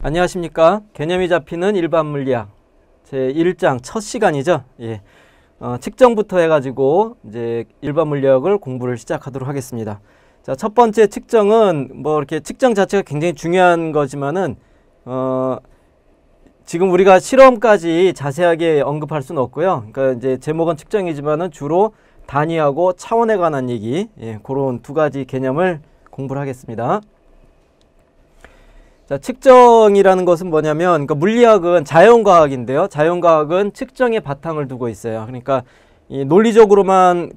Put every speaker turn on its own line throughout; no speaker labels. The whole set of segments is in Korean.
안녕하십니까. 개념이 잡히는 일반 물리학 제1장 첫 시간이죠. 예. 측정부터 해가지고 이제 일반 물리학을 공부를 시작하도록 하겠습니다. 자, 첫 번째 측정은 뭐 이렇게 측정 자체가 굉장히 중요한 거지만은 지금 우리가 실험까지 자세하게 언급할 수는 없고요. 그러니까 이제 제목은 측정이지만은 주로 단위하고 차원에 관한 얘기, 예, 그런 두 가지 개념을 공부를 하겠습니다. 자, 측정이라는 것은 뭐냐면, 그러니까 물리학은 자연과학인데요. 자연과학은 측정의 바탕을 두고 있어요. 그러니까 이 논리적으로만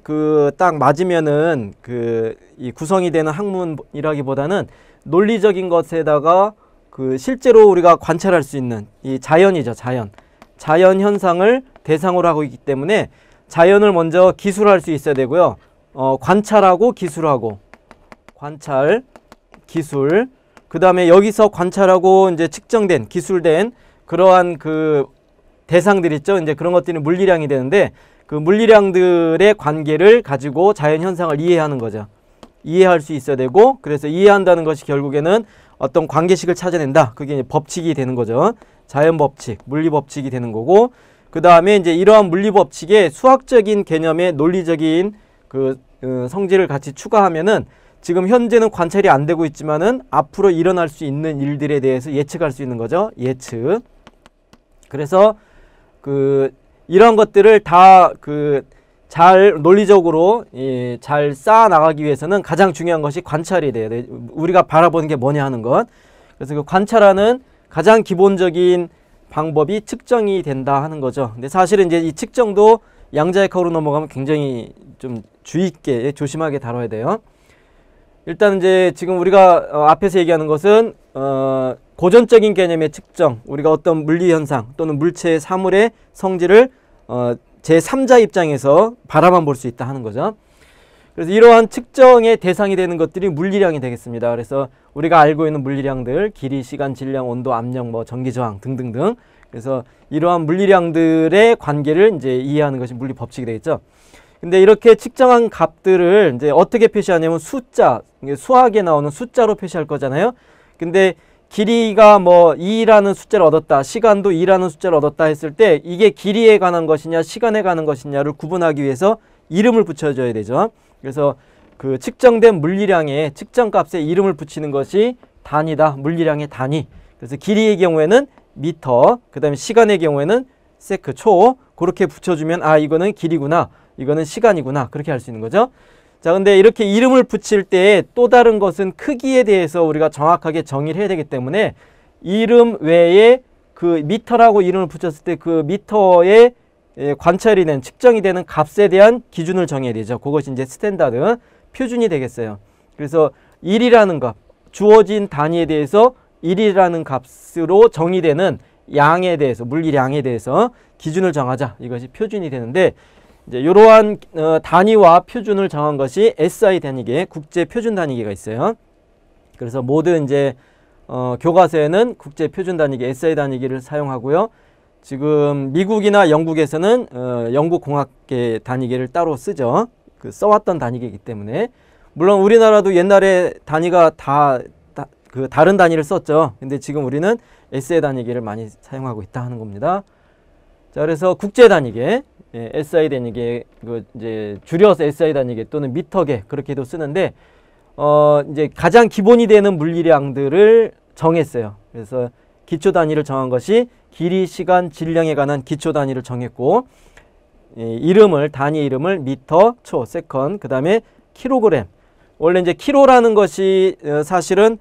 딱 맞으면은 이 구성이 되는 학문이라기보다는 논리적인 것에다가 실제로 우리가 관찰할 수 있는 이 자연이죠, 자연. 자연 현상을 대상으로 하고 있기 때문에 자연을 먼저 기술할 수 있어야 되고요. 관찰하고 기술하고, 관찰, 기술, 그 다음에 여기서 관찰하고 이제 측정된, 기술된 그러한 대상들 있죠. 이제 그런 것들이 물리량이 되는데 그 물리량들의 관계를 가지고 자연 현상을 이해하는 거죠. 이해할 수 있어야 되고, 그래서 이해한다는 것이 결국에는 어떤 관계식을 찾아낸다. 그게 이제 법칙이 되는 거죠. 자연 법칙, 물리 법칙이 되는 거고, 그 다음에 이제 이러한 물리 법칙에 수학적인 개념의 논리적인 성질을 같이 추가하면은 지금 현재는 관찰이 안 되고 있지만은 앞으로 일어날 수 있는 일들에 대해서 예측할 수 있는 거죠. 예측. 그래서 이런 것들을 다 잘 논리적으로 잘 쌓아 나가기 위해서는 가장 중요한 것이 관찰이 돼야 돼. 우리가 바라보는 게 뭐냐 하는 것. 그래서 그 관찰하는 가장 기본적인 방법이 측정이 된다 하는 거죠. 근데 사실은 이제 이 측정도 양자역학으로 넘어가면 굉장히 좀 주의 있게 조심하게 다뤄야 돼요. 일단 이제 지금 우리가 앞에서 얘기하는 것은 고전적인 개념의 측정, 우리가 어떤 물리 현상 또는 물체의 사물의 성질을 제3자 입장에서 바라만 볼 수 있다 하는 거죠. 그래서 이러한 측정의 대상이 되는 것들이 물리량이 되겠습니다. 그래서 우리가 알고 있는 물리량들, 길이, 시간, 질량, 온도, 압력, 뭐 전기 저항 등등등. 그래서 이러한 물리량들의 관계를 이제 이해하는 것이 물리 법칙이 되겠죠. 근데 이렇게 측정한 값들을 이제 어떻게 표시하냐면 숫자, 수학에 나오는 숫자로 표시할 거잖아요. 근데 길이가 뭐 2라는 숫자를 얻었다, 시간도 2라는 숫자를 얻었다 했을 때 이게 길이에 관한 것이냐 시간에 관한 것이냐를 구분하기 위해서 이름을 붙여줘야 되죠. 그래서 측정된 물리량의 측정값에 이름을 붙이는 것이 단위다, 물리량의 단위. 그래서 길이의 경우에는 미터, 그 다음에 시간의 경우에는 세크, 초, 그렇게 붙여주면 아, 이거는 길이구나, 이거는 시간이구나, 그렇게 할 수 있는 거죠. 자, 근데 이렇게 이름을 붙일 때 또 다른 것은 크기에 대해서 우리가 정확하게 정의를 해야 되기 때문에 이름 외에 미터라고 이름을 붙였을 때 그 미터에 관찰이 된, 측정이 되는 값에 대한 기준을 정해야 되죠. 그것이 이제 스탠다드, 표준이 되겠어요. 그래서 1이라는 값, 주어진 단위에 대해서 1이라는 값으로 정의되는 양에 대해서, 물리량에 대해서 기준을 정하자. 이것이 표준이 되는데, 이제 이러한 단위와 표준을 정한 것이 SI 단위계, 국제 표준 단위계가 있어요. 그래서 모든 이제 교과서에는 국제 표준 단위계, SI 단위계를 사용하고요. 지금 미국이나 영국에서는 영국 공학계 단위계를 따로 쓰죠. 써왔던 단위계이기 때문에. 물론 우리나라도 옛날에 단위가 다른 단위를 썼죠. 근데 지금 우리는 SI 단위계를 많이 사용하고 있다 하는 겁니다. 자, 그래서 국제 단위계, SI 단위계, 이제 줄여서 SI 단위계 또는 미터계 그렇게도 쓰는데, 이제 가장 기본이 되는 물리량들을 정했어요. 그래서 기초 단위를 정한 것이 길이, 시간, 질량에 관한 기초 단위를 정했고, 단위 이름을 미터, 초, 세컨, 그 다음에 킬로그램. 원래 이제 킬로라는 것이 사실은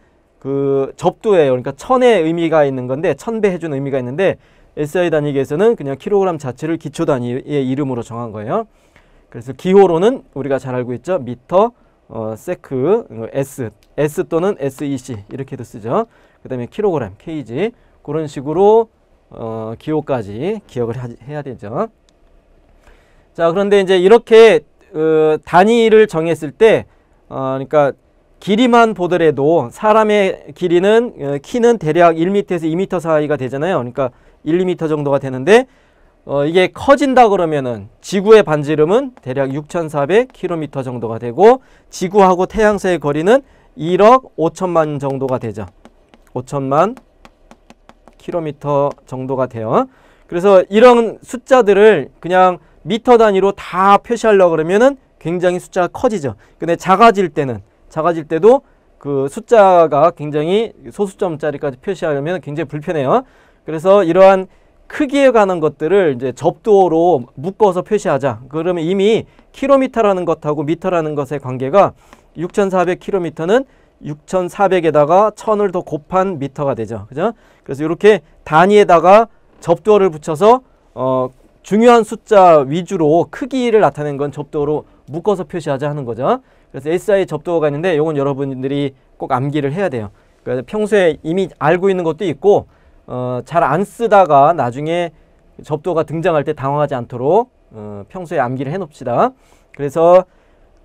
접두예요. 그러니까 천의 의미가 있는 건데, 1000배 해준 의미가 있는데, SI 단위계에서는 그냥 킬로그램 자체를 기초 단위의 이름으로 정한 거예요. 그래서 기호로는 우리가 잘 알고 있죠. 미터, 세크, S 또는 SEC 이렇게도 쓰죠. 그 다음에 킬로그램, KG, 그런 식으로 기호까지 기억을 해야 되죠. 자, 그런데 이제 이렇게 단위를 정했을 때 그러니까 길이만 보더라도 사람의 길이는 키는 대략 1m에서 2m 사이가 되잖아요. 그러니까 1, 2m 정도가 되는데 이게 커진다 그러면은 지구의 반지름은 대략 6,400km 정도가 되고 지구하고 태양 사이의 거리는 1억 5천만 정도가 되죠. 5천만 킬로미터 정도가 돼요. 그래서 이런 숫자들을 그냥 미터 단위로 다 표시하려고 그러면은 굉장히 숫자가 커지죠. 근데 작아질 때도 그 숫자가 굉장히 소수점짜리까지 표시하려면 굉장히 불편해요. 그래서 이러한 크기에 관한 것들을 이제 접두어로 묶어서 표시하자. 그러면 이미 킬로미터라는 것하고 미터라는 것의 관계가 6,400km는 6,400에다가 1,000을 더 곱한 미터가 되죠. 그죠? 그래서 이렇게 단위에다가 접두어를 붙여서 중요한 숫자 위주로 크기를 나타내는 건 접두어로 묶어서 표시하자 하는 거죠. 그래서 SI 접두어가 있는데 이건 여러분들이 꼭 암기를 해야 돼요. 그래서 평소에 이미 알고 있는 것도 있고 잘 안 쓰다가 나중에 접두어가 등장할 때 당황하지 않도록 평소에 암기를 해 놓읍시다. 그래서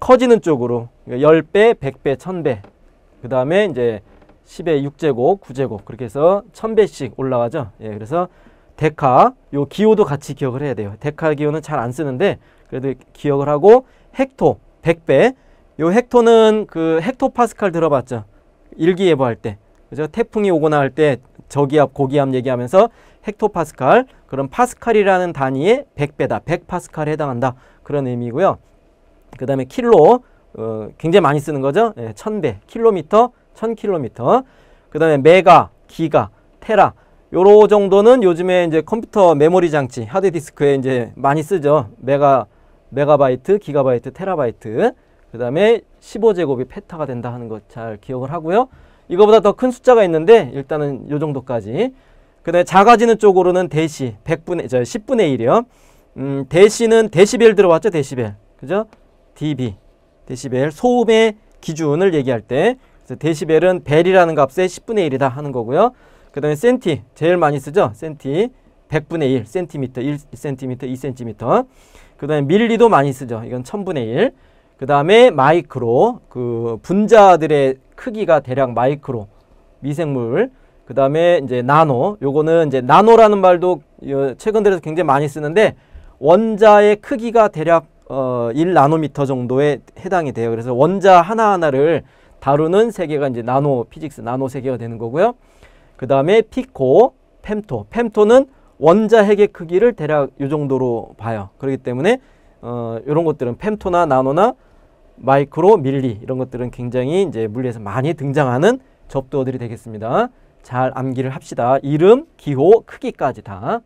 커지는 쪽으로 10배, 100배, 1000배 그 다음에 이제 10의 6제곱, 9제곱 그렇게 해서 1000배씩 올라가죠. 예, 그래서 데카, 요 기호도 같이 기억을 해야 돼요. 데카 기호는 잘 안 쓰는데 그래도 기억을 하고 헥토, 100배. 요 헥토는 그 헥토파스칼 들어봤죠? 일기예보 할 때. 그죠? 태풍이 오거나 할 때 저기압, 고기압 얘기하면서 헥토파스칼. 그럼 파스칼이라는 단위에 100배다. 100파스칼에 해당한다. 그런 의미고요. 그 다음에 킬로, 굉장히 많이 쓰는 거죠. 예, 1000배, 킬로미터, 1000km. 그 다음에 메가, 기가, 테라. 요로 정도는 요즘에 이제 컴퓨터 메모리 장치, 하드디스크에 이제 많이 쓰죠. 메가바이트, 기가바이트, 테라바이트. 그 다음에 15제곱이 페타가 된다 하는 것 잘 기억을 하고요. 이거보다 더 큰 숫자가 있는데 일단은 요 정도까지. 그 다음에 작아지는 쪽으로는 데시, 10분의 1이요. 데시는 데시벨 들어봤죠? 데시벨. 그죠? dB, 데시벨. 소음의 기준을 얘기할 때. 그래서 데시벨은 벨이라는 값의 10분의 1이다 하는 거고요. 그 다음에 센티, 제일 많이 쓰죠? 센티, 100분의 1, 센티미터, 1cm, 2cm. 그 다음에 밀리도 많이 쓰죠. 이건 1000분의 1. 그 다음에 마이크로, 그 분자들의 크기가 대략 마이크로, 미생물. 그 다음에 이제 나노, 요거는 이제 나노라는 말도 최근 들어서 굉장히 많이 쓰는데 원자의 크기가 대략 1나노미터 정도에 해당이 돼요. 그래서 원자 하나하나를 다루는 세계가 이제 나노 피직스, 나노 세계가 되는 거고요. 그 다음에 피코, 펜토. 펜토는 원자 핵의 크기를 대략 이 정도로 봐요. 그렇기 때문에 이런 것들은 펜토나 나노나 마이크로, 밀리 이런 것들은 굉장히 이제 물리에서 많이 등장하는 접두어들이 되겠습니다. 잘 암기를 합시다. 이름, 기호, 크기까지 다.